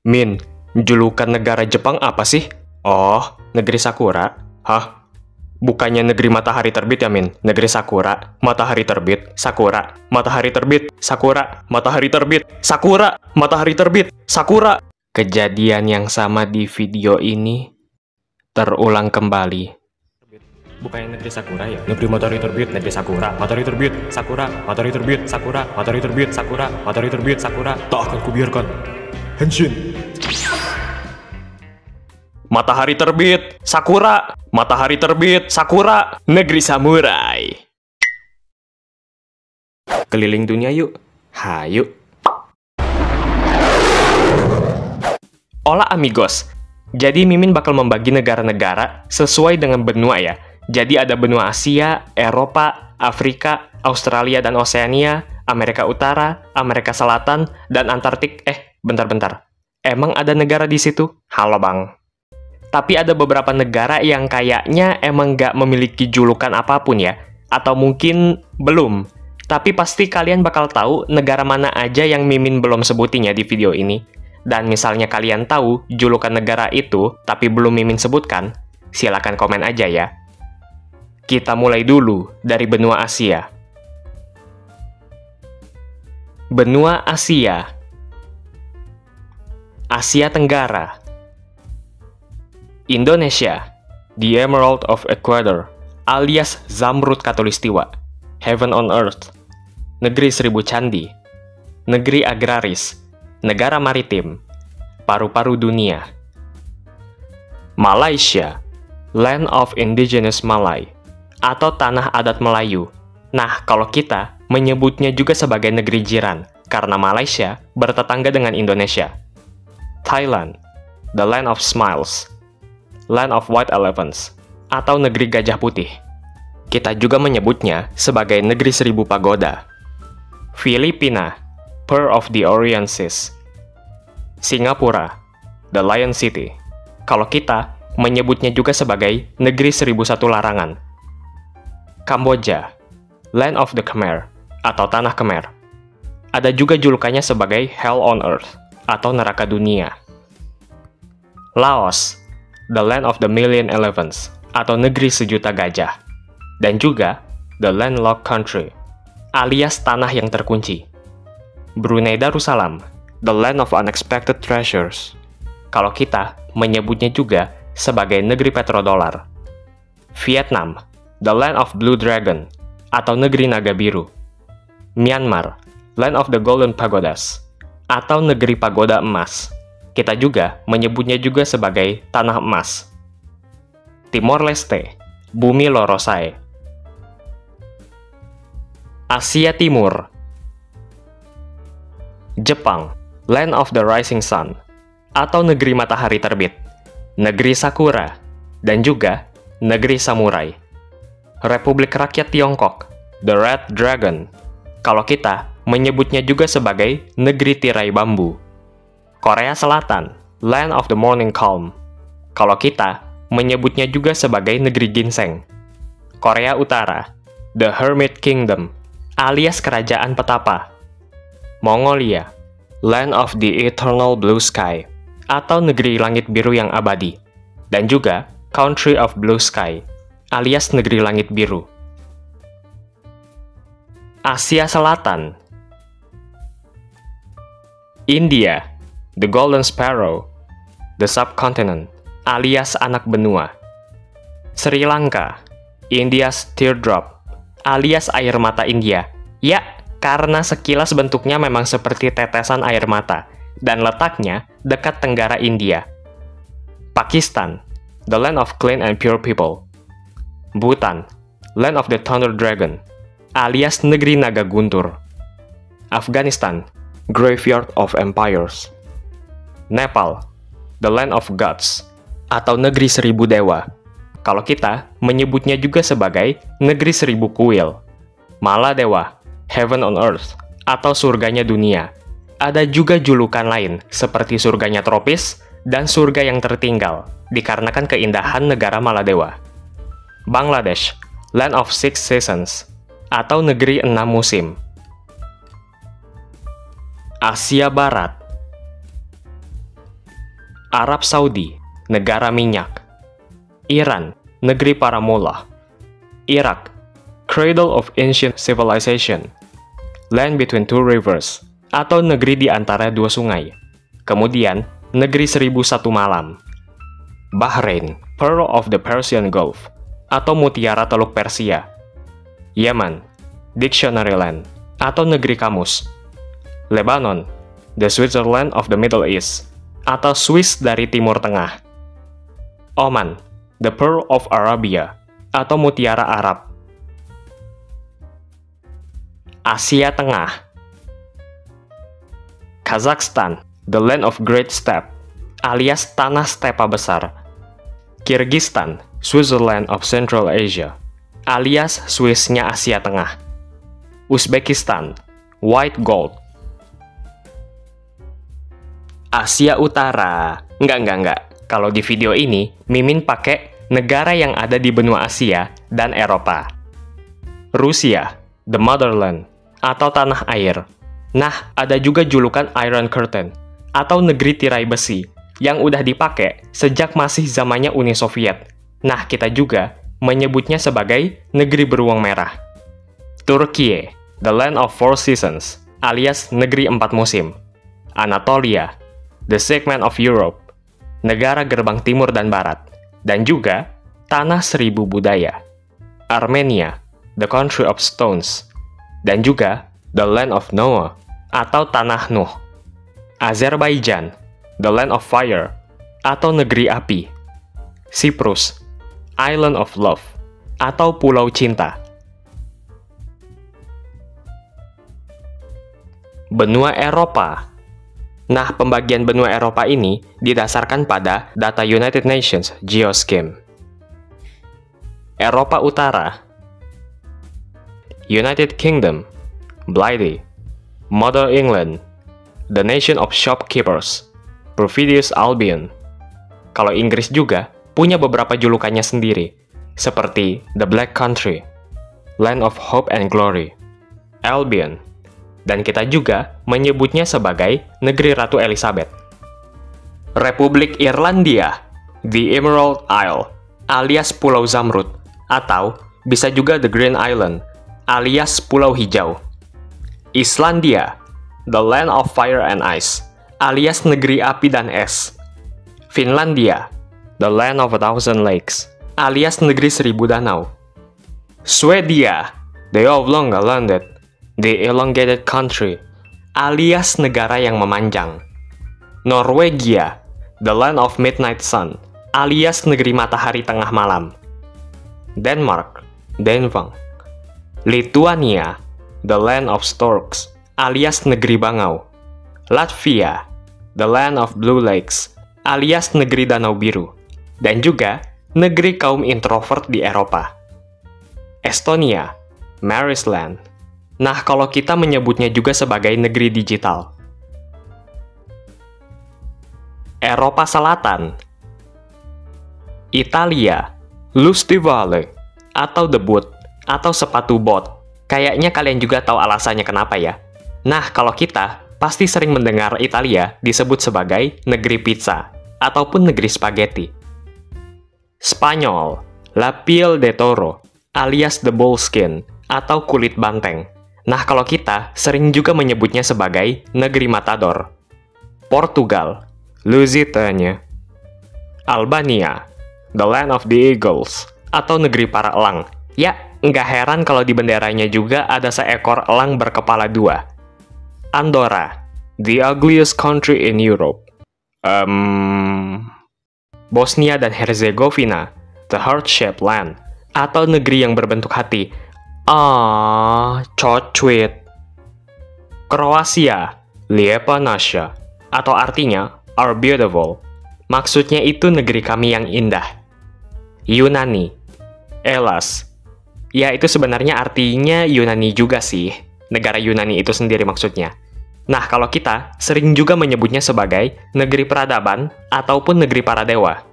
Min, julukan negara Jepang apa sih? Oh, negeri Sakura. Hah? Bukannya negeri matahari terbit ya, Min? Negeri Sakura, matahari terbit, Sakura, matahari terbit, Sakura, matahari terbit, Sakura, matahari terbit, Sakura. Kejadian yang sama di video ini terulang kembali. Bukannya negeri Sakura ya? Negeri matahari terbit, negeri Sakura, matahari terbit, Sakura, matahari terbit, Sakura, matahari terbit, Sakura, matahari terbit, Sakura. Tak akan kubiarkan. Henshin. Matahari terbit, Sakura, matahari terbit, Sakura, negeri samurai. Keliling dunia yuk. Hayu. Hola amigos. Jadi Mimin bakal membagi negara-negara sesuai dengan benua ya. Jadi ada benua Asia, Eropa, Afrika, Australia dan Oseania, Amerika Utara, Amerika Selatan, dan Antartik. Bentar-bentar. Emang ada negara di situ? Halo bang. Tapi ada beberapa negara yang kayaknya emang nggak memiliki julukan apapun ya. Atau mungkin belum. Tapi pasti kalian bakal tahu negara mana aja yang Mimin belum sebutin ya di video ini. Dan misalnya kalian tahu julukan negara itu, tapi belum Mimin sebutkan, silakan komen aja ya. Kita mulai dulu dari benua Asia. Benua Asia. Asia Tenggara. Indonesia, the Emerald of Ecuador, alias Zamrud Katulistiwa, Heaven on Earth, negeri seribu candi, negeri agraris, negara maritim, paru-paru dunia. Malaysia, Land of Indigenous Malay, atau Tanah Adat Melayu. Nah, kalau kita menyebutnya juga sebagai negeri jiran, karena Malaysia bertetangga dengan Indonesia. Thailand, the Land of Smiles, Land of White Elephants, atau negeri gajah putih. Kita juga menyebutnya sebagai negeri seribu pagoda. Filipina, Pearl of the Orient Seas. Singapura, the Lion City. Kalau kita menyebutnya juga sebagai negeri seribu satu larangan. Kamboja, Land of the Khmer, atau Tanah Khmer. Ada juga julukannya sebagai Hell on Earth, atau neraka dunia. Laos, the Land of the Million Elephants, atau negeri sejuta gajah. Dan juga the Landlocked Country, alias tanah yang terkunci. Brunei Darussalam, the Land of Unexpected Treasures. Kalau kita menyebutnya juga sebagai negeri petrodolar. Vietnam, the Land of Blue Dragon, atau negeri naga biru. Myanmar, Land of the Golden Pagodas, atau negeri pagoda emas. Kita juga menyebutnya juga sebagai tanah emas. Timor Leste, bumi Lorosai. Asia Timur. Jepang, Land of the Rising Sun, atau negeri matahari terbit. Negeri Sakura, dan juga negeri samurai. Republik Rakyat Tiongkok, the Red Dragon. Kalau kita menyebutnya juga sebagai negeri tirai bambu. Korea Selatan, Land of the Morning Calm. Kalau kita menyebutnya juga sebagai negeri ginseng. Korea Utara, the Hermit Kingdom, alias kerajaan petapa. Mongolia, Land of the Eternal Blue Sky, atau negeri langit biru yang abadi. Dan juga Country of Blue Sky, alias negeri langit biru. Asia Selatan. India, the Golden Sparrow, the Subcontinent, alias anak benua. Sri Lanka, India's Teardrop, alias air mata India. Ya, karena sekilas bentuknya memang seperti tetesan air mata, dan letaknya dekat tenggara India. Pakistan, the Land of Clean and Pure People. Bhutan, Land of the Thunder Dragon, alias negeri naga guntur. Afghanistan, Graveyard of Empires. Nepal, the Land of Gods, atau negeri seribu dewa. Kalau kita menyebutnya juga sebagai negeri seribu kuil. Maladewa, Heaven on Earth, atau surganya dunia. Ada juga julukan lain, seperti surganya tropis dan surga yang tertinggal, dikarenakan keindahan negara Maladewa. Bangladesh, Land of Six Seasons, atau negeri 6 musim. Asia Barat. Arab Saudi, negara minyak. Iran, negeri para mullah. Irak, cradle of ancient civilization. Land between two rivers, atau negeri di antara dua sungai. Kemudian, negeri 1001 malam. Bahrain, pearl of the Persian Gulf, atau mutiara Teluk Persia. Yaman, dictionary land, atau negeri kamus. Lebanon, the Switzerland of the Middle East, atau Swiss dari Timur Tengah. Oman, the pearl of Arabia, atau mutiara Arab. Asia Tengah. Kazakhstan, the land of great steppe, alias tanah stepa besar. Kyrgyzstan, Switzerland of Central Asia, alias Swissnya Asia Tengah. Uzbekistan, white gold. Asia Utara. Enggak. Kalau di video ini, Mimin pakai negara yang ada di benua Asia dan Eropa. Rusia, the motherland, atau tanah air. Nah, ada juga julukan Iron Curtain, atau negeri tirai besi, yang udah dipakai sejak masih zamannya Uni Soviet. Nah, kita juga menyebutnya sebagai negeri beruang merah. Turki, the land of four seasons, alias negeri 4 musim. Anatolia, the segment of Europe, negara gerbang timur dan barat, dan juga tanah 1000 budaya. Armenia, the country of stones, dan juga the land of Noah, atau tanah Nuh. Azerbaijan, the land of fire, atau negeri api. Cyprus, island of love, atau pulau cinta. Benua Eropa. Nah, pembagian benua Eropa ini didasarkan pada data United Nations Geoscheme. Eropa Utara. United Kingdom, Blighty, Mother England, the nation of shopkeepers, Perfidious Albion. Kalau Inggris juga punya beberapa julukannya sendiri, seperti The Black Country, Land of Hope and Glory, Albion, dan kita juga menyebutnya sebagai Negeri Ratu Elizabeth. Republik Irlandia, The Emerald Isle, alias Pulau Zamrud, atau bisa juga The Green Island, alias Pulau Hijau. Islandia, the land of fire and ice, alias negeri api dan es. Finlandia, the land of 1,000 lakes, alias negeri 1000 danau. Swedia, the oblonga landed, the elongated country, alias negara yang memanjang. Norwegia, the land of midnight sun, alias negeri matahari tengah malam. Denmark, Denvang. Lithuania, the land of storks, alias negeri bangau. Latvia, the land of blue lakes, alias negeri danau biru. Dan juga negeri kaum introvert di Eropa. Estonia, Mary's Land. Nah, kalau kita menyebutnya juga sebagai negeri digital. Eropa Selatan. Italia, Lustivale, atau The Boot, atau sepatu bot. Kayaknya kalian juga tahu alasannya kenapa ya. Nah, kalau kita pasti sering mendengar Italia disebut sebagai negeri pizza, ataupun negeri spaghetti. Spanyol, La Piel de Toro, alias the bull skin, atau kulit banteng. Nah, kalau kita sering juga menyebutnya sebagai negeri matador. Portugal, Lusitania. Albania, the land of the eagles, atau negeri para elang. Ya, nggak heran kalau di benderanya juga ada seekor elang berkepala 2. Andorra, the ugliest country in Europe. Bosnia dan Herzegovina, the heart-shaped land, atau negeri yang berbentuk hati. Cocuit. Kroasia, Lijepa naša, atau artinya our beautiful. Maksudnya itu negeri kami yang indah. Yunani, Elas. Ya, itu sebenarnya artinya Yunani juga sih. Negara Yunani itu sendiri maksudnya. Nah, kalau kita sering juga menyebutnya sebagai negeri peradaban ataupun negeri para dewa.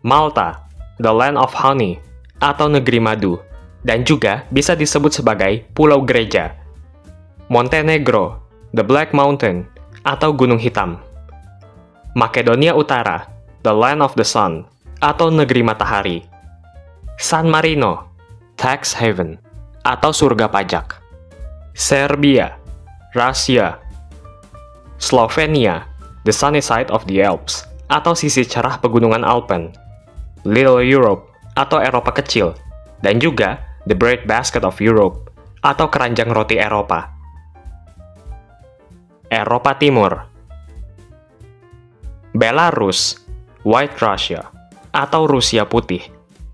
Malta, the land of honey, atau negeri madu, dan juga bisa disebut sebagai pulau gereja. Montenegro, the Black Mountain, atau Gunung Hitam. Makedonia Utara, the land of the sun, atau negeri matahari. San Marino, tax haven, atau surga pajak. Serbia, Rusia. Slovenia, the sunny side of the Alps, atau sisi cerah pegunungan Alpen. Little Europe, atau Eropa kecil, dan juga the bread basket of Europe, atau keranjang roti Eropa. Eropa Timur. Belarus, White Russia, atau Rusia Putih,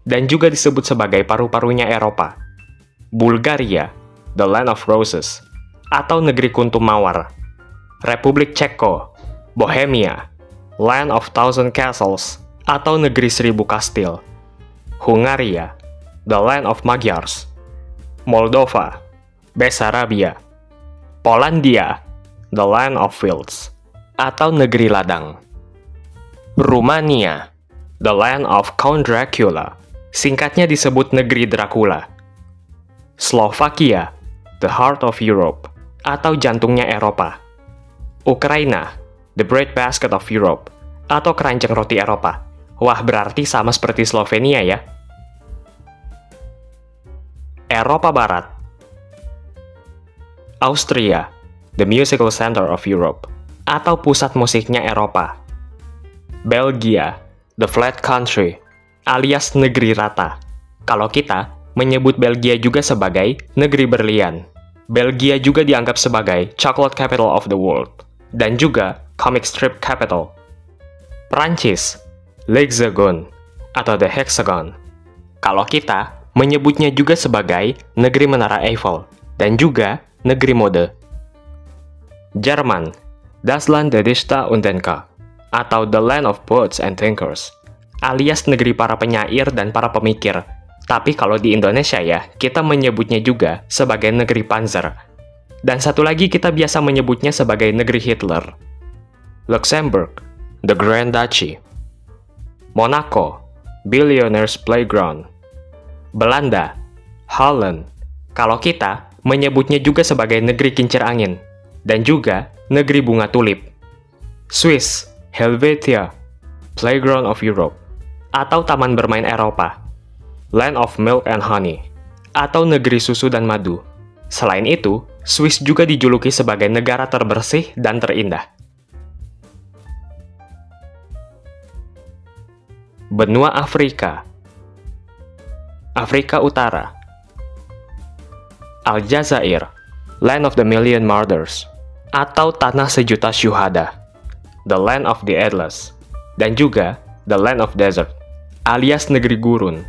dan juga disebut sebagai paru-parunya Eropa. Bulgaria, the land of roses, atau negeri kuntum mawar. Republik Ceko, Bohemia, land of thousand castles, atau negeri seribu kastil. Hungaria, the land of Magyars. Moldova, Bessarabia. Polandia, the land of fields, atau negeri ladang. Rumania, the land of Count Dracula, singkatnya disebut negeri Dracula. Slovakia, the heart of Europe, atau jantungnya Eropa. Ukraina, the bread basket of Europe, atau keranjang roti Eropa. Wah, berarti sama seperti Slovenia ya. Eropa Barat. Austria, the musical center of Europe, atau pusat musiknya Eropa. Belgia, the flat country, alias negeri rata. Kalau kita menyebut Belgia juga sebagai negeri berlian. Belgia juga dianggap sebagai chocolate capital of the world, dan juga comic strip capital. Prancis, l'Hexagone, atau the Hexagon. Kalau kita menyebutnya juga sebagai negeri Menara Eiffel, dan juga negeri mode. Jerman, das Land der Dichter und Denker, atau the land of poets and thinkers, alias negeri para penyair dan para pemikir. Tapi kalau di Indonesia ya, kita menyebutnya juga sebagai negeri Panzer. Dan satu lagi kita biasa menyebutnya sebagai negeri Hitler. Luxembourg, the Grand Duchy. Monaco, billionaires playground. Belanda, Holland. Kalau kita menyebutnya juga sebagai negeri kincir angin. Dan juga negeri bunga tulip. Swiss, Helvetia, playground of Europe, atau taman bermain Eropa. Land of milk and honey, atau negeri susu dan madu. Selain itu, Swiss juga dijuluki sebagai negara terbersih dan terindah. Benua Afrika. Afrika Utara. Aljazair, land of the million martyrs, atau tanah sejuta syuhada. The land of the endless, dan juga the land of desert, alias negeri gurun.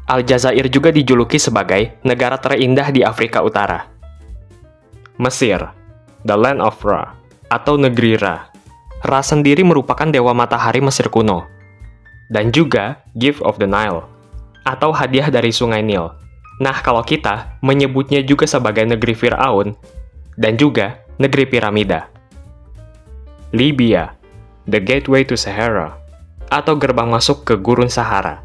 Aljazair juga dijuluki sebagai negara terindah di Afrika Utara. Mesir, the land of Ra, atau negeri Ra. Ra sendiri merupakan dewa matahari Mesir kuno. Dan juga gift of the Nile, atau hadiah dari sungai Nil. Nah, kalau kita menyebutnya juga sebagai negeri Fir'aun, dan juga negeri piramida. Libya, the gateway to Sahara, atau gerbang masuk ke gurun Sahara.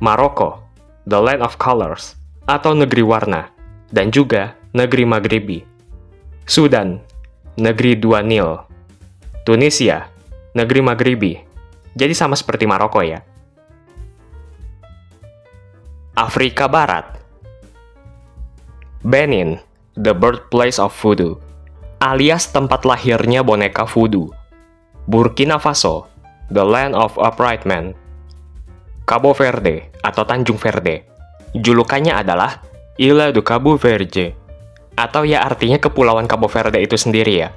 Maroko, the land of colors, atau negeri warna, dan juga negeri Maghribi. Sudan, negeri dua Nil. Tunisia, negeri Maghribi. Jadi sama seperti Maroko ya. Afrika Barat. Benin, the birthplace of voodoo, alias tempat lahirnya boneka voodoo. Burkina Faso, the land of upright men. Cabo Verde, atau Tanjung Verde. Julukannya adalah Ilha do Cabo Verde, atau ya artinya Kepulauan Cabo Verde itu sendiri ya.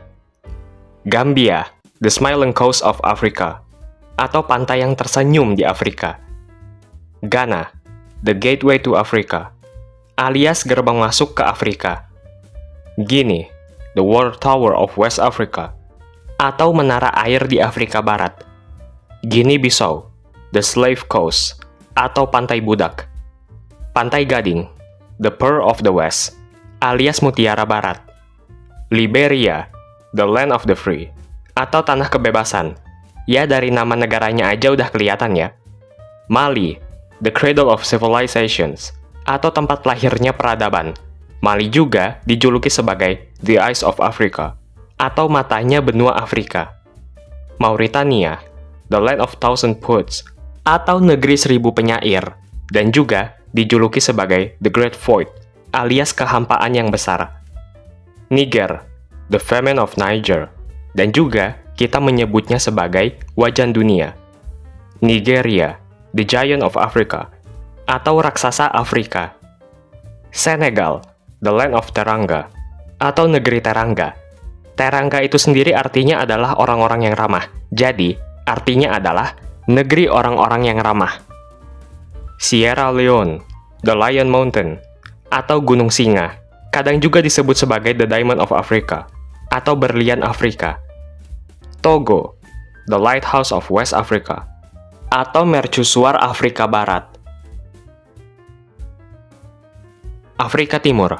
Gambia, the smiling coast of Africa, atau pantai yang tersenyum di Afrika. Ghana, the gateway to Africa, alias gerbang masuk ke Afrika. Guinea, the water tower of West Africa, atau menara air di Afrika Barat. Guinea-Bissau, the slave coast, atau pantai budak. Pantai Gading, the pearl of the West, alias mutiara barat. Liberia, the land of the free, atau tanah kebebasan. Ya, dari nama negaranya aja udah kelihatan ya. Mali, the cradle of civilizations, atau tempat lahirnya peradaban. Mali juga dijuluki sebagai the eyes of Africa, atau matanya benua Afrika. Mauritania, the land of thousand poets, atau negeri seribu penyair, dan juga dijuluki sebagai the Great Void, alias kehampaan yang besar. Niger, the famine of Niger, dan juga kita menyebutnya sebagai wajan dunia. Nigeria, the giant of Africa, atau raksasa Afrika. Senegal, the land of Teranga, atau negeri Teranga. Teranga itu sendiri artinya adalah orang-orang yang ramah. Jadi, artinya adalah negeri orang-orang yang ramah. Sierra Leone, the Lion Mountain, atau Gunung Singa, kadang juga disebut sebagai the Diamond of Africa, atau berlian Afrika. Togo, the Lighthouse of West Africa, atau mercusuar Afrika Barat. Afrika Timur.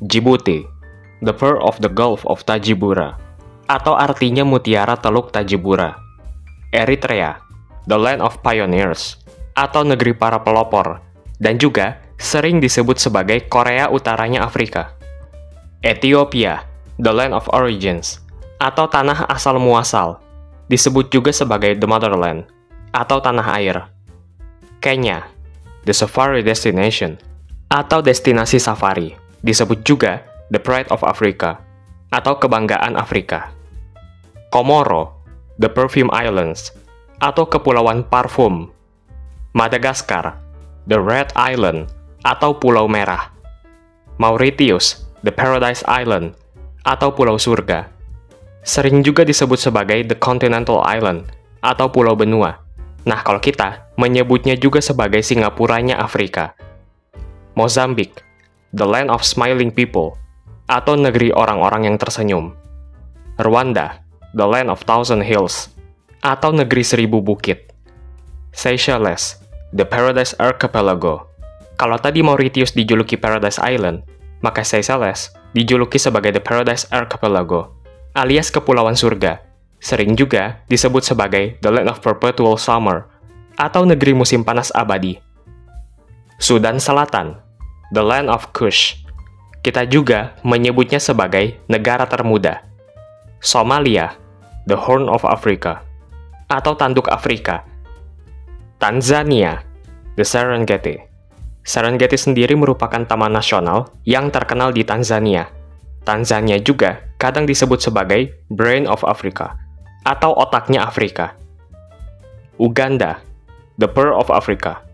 Djibouti, the pearl of the Gulf of Tajibura, atau artinya mutiara Teluk Tajibura. Eritrea, the land of pioneers, atau negeri para pelopor, dan juga sering disebut sebagai Korea Utaranya Afrika. Ethiopia, the land of origins, atau tanah asal muasal, disebut juga sebagai the motherland, atau tanah air. Kenya, the safari destination, atau destinasi safari, disebut juga the pride of Africa, atau kebanggaan Afrika. Komoro, the perfume islands, atau kepulauan parfum. Madagaskar, the red island, atau pulau merah. Mauritius, the paradise island, atau pulau surga. Sering juga disebut sebagai the continental island, atau pulau benua. Nah, kalau kita menyebutnya juga sebagai Singapuranya Afrika. Mozambik, the land of smiling people, atau negeri orang-orang yang tersenyum. Rwanda, the land of thousand hills, atau negeri seribu bukit. Seychelles, the paradise archipelago. Kalau tadi Mauritius dijuluki Paradise Island, maka Seychelles dijuluki sebagai the paradise archipelago, alias kepulauan surga. Sering juga disebut sebagai the land of perpetual summer, atau negeri musim panas abadi. Sudan Selatan, the land of Kush. Kita juga menyebutnya sebagai negara termuda. Somalia, the Horn of Africa, atau tanduk Afrika. Tanzania, the Serengeti. Serengeti sendiri merupakan taman nasional yang terkenal di Tanzania. Tanzania juga kadang disebut sebagai Brain of Africa, atau otaknya Afrika. Uganda, the Pearl of Africa,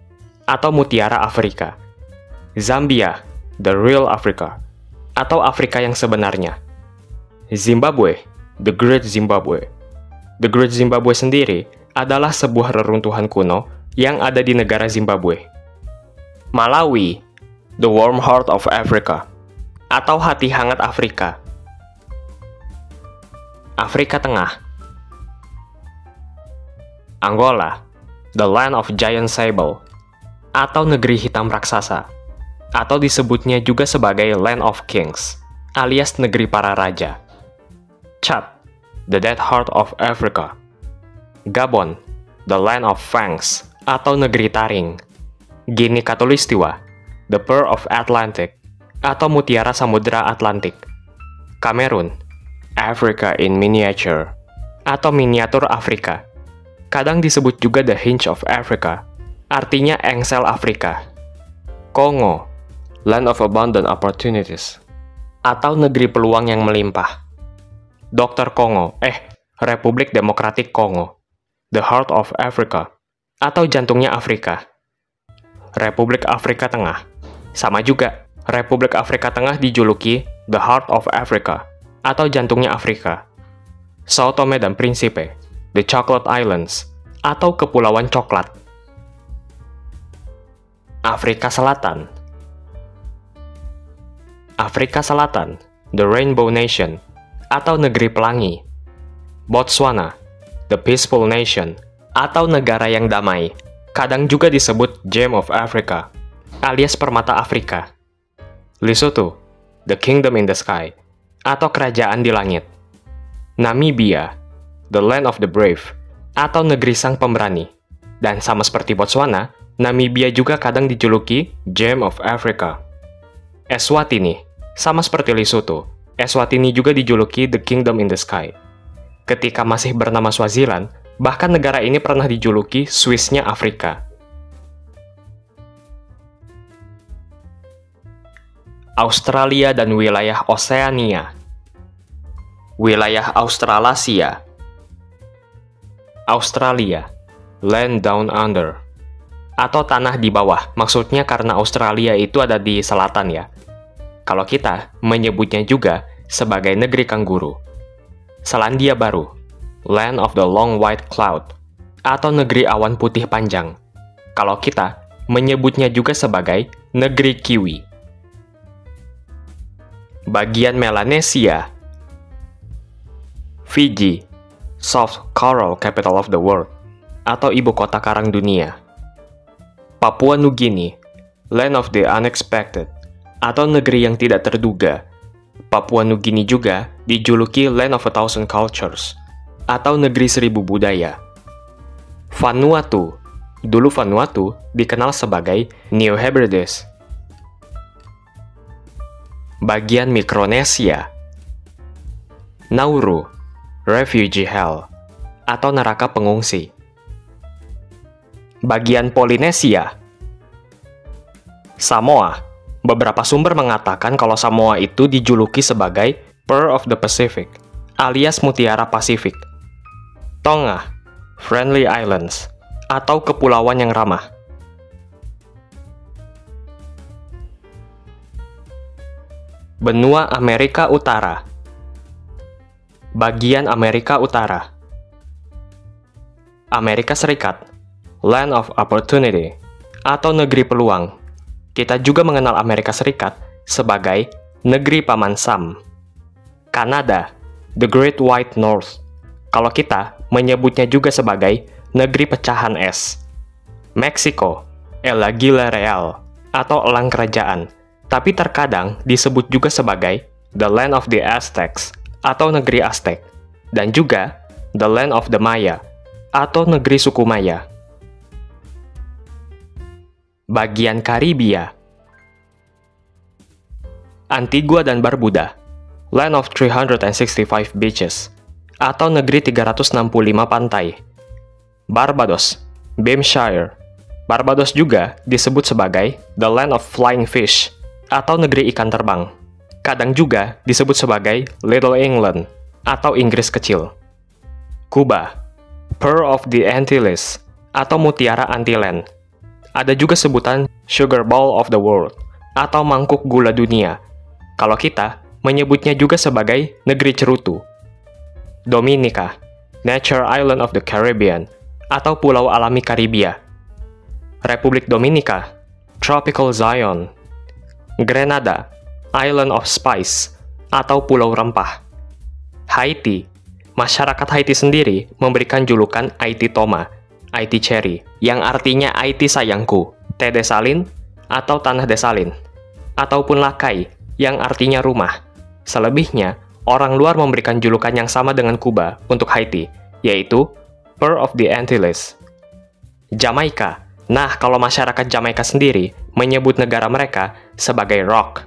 atau mutiara Afrika. Zambia, the Real Africa, atau Afrika yang sebenarnya. Zimbabwe, the Great Zimbabwe. The Great Zimbabwe sendiri adalah sebuah reruntuhan kuno yang ada di negara Zimbabwe. Malawi, the Warm Heart of Africa, atau hati hangat Afrika. Afrika Tengah. Angola, the land of giant sable, atau negeri hitam raksasa, atau disebutnya juga sebagai land of kings, alias negeri para raja. Chad, the dead heart of Africa. Gabon, the land of fangs, atau negeri taring. Guinea Katulistiwa, the pearl of Atlantic, atau mutiara samudra Atlantik. Kamerun, Africa in miniature, atau miniatur Afrika. Kadang disebut juga the hinge of Africa, artinya engsel Afrika. Kongo, land of abundant opportunities, atau negeri peluang yang melimpah. Dr. Kongo, Republik Demokratik Kongo, the heart of Africa, atau jantungnya Afrika. Republik Afrika Tengah, sama juga, Republik Afrika Tengah dijuluki the heart of Africa, atau jantungnya Afrika. Sao Tome dan Principe, the Chocolate Islands, atau Kepulauan Coklat. Afrika Selatan. Afrika Selatan, the Rainbow Nation, atau negeri pelangi. Botswana, the Peaceful Nation, atau negara yang damai. Kadang juga disebut Gem of Africa, alias permata Afrika. Lesotho, the Kingdom in the Sky, atau kerajaan di langit. Namibia, the Land of the Brave, atau negeri sang pemberani. Dan sama seperti Botswana, Namibia juga kadang dijuluki Gem of Africa. Eswatini, sama seperti Lesotho, Eswatini juga dijuluki the Kingdom in the Sky, Ketika masih bernama Swaziland, bahkan negara ini pernah dijuluki Swissnya Afrika. Australia dan wilayah Oseania. Wilayah Australasia. Australia, Land Down Under, atau tanah di bawah, maksudnya karena Australia itu ada di selatan ya. Kalau kita menyebutnya juga sebagai negeri kanguru. Selandia Baru, Land of the Long White Cloud, atau negeri awan putih panjang. Kalau kita menyebutnya juga sebagai negeri kiwi. Bagian Melanesia. Fiji, Soft Coral Capital of the World, atau ibu kota karang dunia. Papua Nugini, Land of the Unexpected, atau negeri yang tidak terduga. Papua Nugini juga dijuluki Land of a Thousand Cultures, atau negeri seribu budaya. Vanuatu, dulu Vanuatu dikenal sebagai New Hebrides. Bagian Mikronesia. Nauru, Refugee Hell, atau neraka pengungsi. Bagian Polinesia. Samoa. Beberapa sumber mengatakan kalau Samoa itu dijuluki sebagai Pearl of the Pacific, alias Mutiara Pasifik. Tonga, Friendly Islands, atau kepulauan yang ramah. Benua Amerika Utara. Bagian Amerika Utara. Amerika Serikat, Land of Opportunity, atau negeri peluang. Kita juga mengenal Amerika Serikat sebagai negeri Paman Sam. Kanada, The Great White North. Kalau kita menyebutnya juga sebagai negeri pecahan es. Meksiko, El Águila Real, atau elang kerajaan. Tapi terkadang disebut juga sebagai The Land of the Aztecs, atau negeri Aztec, dan juga The Land of the Maya, atau negeri suku Maya. Bagian Karibia. Antigua dan Barbuda, Land of 365 Beaches, atau negeri 365 pantai. Barbados, Berkshire. Barbados juga disebut sebagai The Land of Flying Fish, atau negeri ikan terbang. Kadang juga disebut sebagai Little England, atau Inggris kecil. Kuba, Pearl of the Antilles, atau Mutiara Antillen. Ada juga sebutan Sugar Bowl of the World, atau mangkuk gula dunia. Kalau kita menyebutnya juga sebagai negeri cerutu. Dominika, Nature Island of the Caribbean, atau Pulau Alami Karibia. Republik Dominika, Tropical Zion. Grenada, Island of Spice, atau Pulau Rempah. Haiti, masyarakat Haiti sendiri memberikan julukan Haiti Toma, Haiti Cherry, yang artinya Haiti sayangku, teh desalin, atau tanah desalin, ataupun lakai, yang artinya rumah. Selebihnya, orang luar memberikan julukan yang sama dengan Kuba untuk Haiti, yaitu Pearl of the Antilles. Jamaika, nah kalau masyarakat Jamaika sendiri menyebut negara mereka sebagai Rock.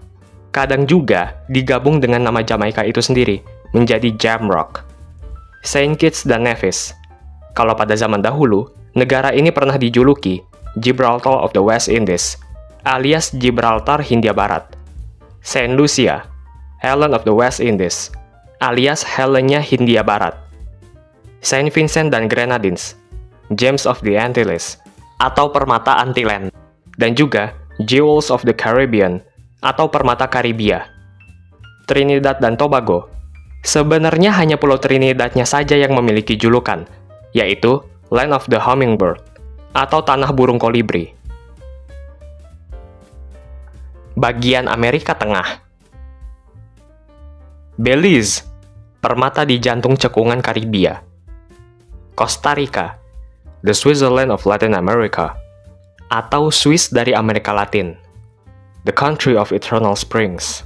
Kadang juga digabung dengan nama Jamaika itu sendiri menjadi Jamrock. Saint Kitts dan Nevis. Kalau pada zaman dahulu, negara ini pernah dijuluki Gibraltar of the West Indies, alias Gibraltar Hindia Barat. Saint Lucia, Helen of the West Indies, alias Helennya Hindia Barat. Saint Vincent dan Grenadines, Gems of the Antilles, atau Permata Antillen, dan juga Jewels of the Caribbean, atau Permata Karibia. Trinidad dan Tobago. Sebenarnya hanya Pulau Trinidadnya saja yang memiliki julukan, yaitu Land of the Hummingbird, atau Tanah Burung Kolibri. Bagian Amerika Tengah. Belize, permata di jantung cekungan Karibia. Costa Rica, the Switzerland of Latin America, atau Swiss dari Amerika Latin. The Country of Eternal Springs,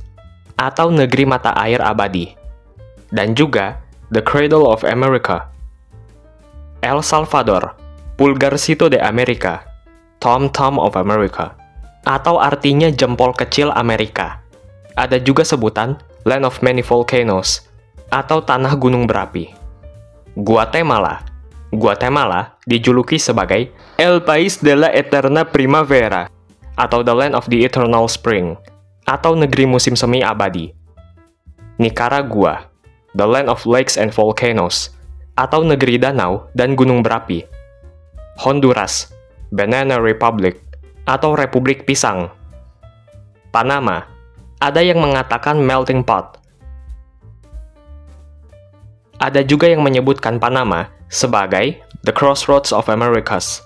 atau negeri mata air abadi. Dan juga The Cradle of America. El Salvador, Pulgarcito de America, Tom Tom of America, atau artinya jempol kecil Amerika. Ada juga sebutan Land of Many Volcanoes, atau tanah gunung berapi. Guatemala. Guatemala dijuluki sebagai El País de la Eterna Primavera, atau The Land of the Eternal Spring, atau negeri musim semi abadi. Nicaragua, The Land of Lakes and Volcanoes, atau negeri danau dan gunung berapi. Honduras, Banana Republic, atau Republik Pisang. Panama, ada yang mengatakan melting pot. Ada juga yang menyebutkan Panama sebagai The Crossroads of Americas,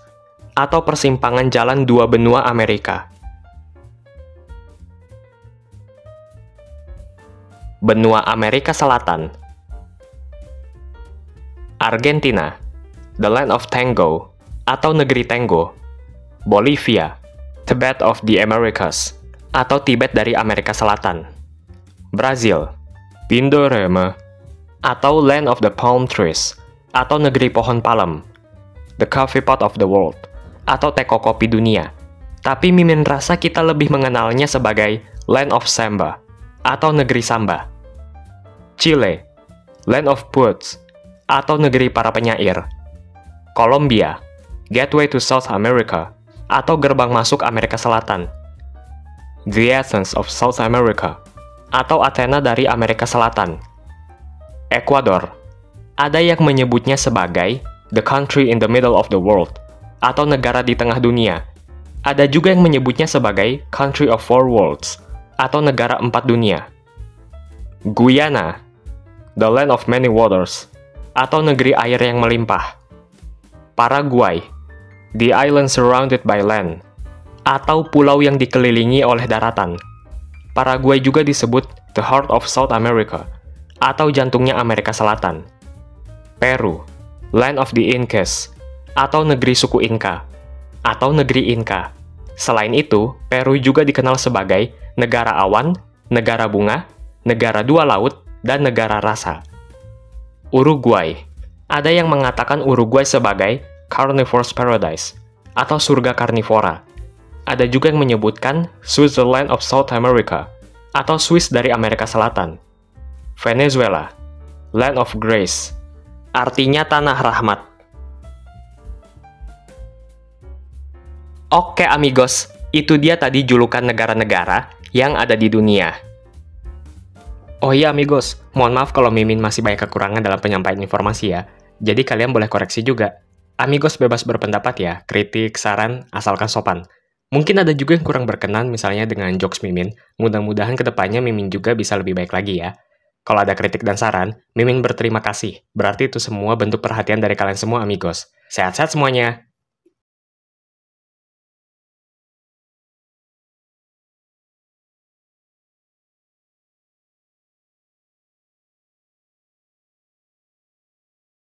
atau persimpangan jalan dua benua Amerika. Benua Amerika Selatan. Argentina, The Land of Tango, atau negeri Tango. Bolivia, Tibet of the Americas, atau Tibet dari Amerika Selatan. Brazil, Pindorama, atau Land of the Palm Trees, atau negeri pohon palem. The Coffee Pot of the World, atau teko kopi dunia. Tapi Mimin rasa kita lebih mengenalnya sebagai Land of Samba, atau negeri samba. Chile, Land of Poets, atau negeri para penyair. Colombia, Gateway to South America, atau gerbang masuk Amerika Selatan. The Athens of South America, atau Athena dari Amerika Selatan. Ekuador, ada yang menyebutnya sebagai the country in the middle of the world, atau negara di tengah dunia. Ada juga yang menyebutnya sebagai country of four worlds, atau negara empat dunia. Guyana, the land of many waters, atau negeri air yang melimpah. Paraguay, the island surrounded by land, atau pulau yang dikelilingi oleh daratan. Paraguay juga disebut the heart of South America, atau jantungnya Amerika Selatan. Peru, Land of the Incas, atau negeri suku Inka, atau negeri Inka. Selain itu, Peru juga dikenal sebagai negara awan, negara bunga, negara dua laut, dan negara rasa. Uruguay, ada yang mengatakan Uruguay sebagai Carnivore's Paradise, atau surga karnivora. Ada juga yang menyebutkan Switzerland of South America, atau Swiss dari Amerika Selatan. Venezuela, Land of Grace, artinya tanah rahmat. Oke amigos, itu dia tadi julukan negara-negara yang ada di dunia. Oh iya amigos, mohon maaf kalau Mimin masih banyak kekurangan dalam penyampaian informasi ya. Jadi kalian boleh koreksi juga. Amigos bebas berpendapat ya, kritik, saran, asalkan sopan. Mungkin ada juga yang kurang berkenan misalnya dengan jokes Mimin. Mudah-mudahan kedepannya Mimin juga bisa lebih baik lagi ya. Kalau ada kritik dan saran, Mimin berterima kasih. Berarti itu semua bentuk perhatian dari kalian semua amigos. Sehat-sehat semuanya!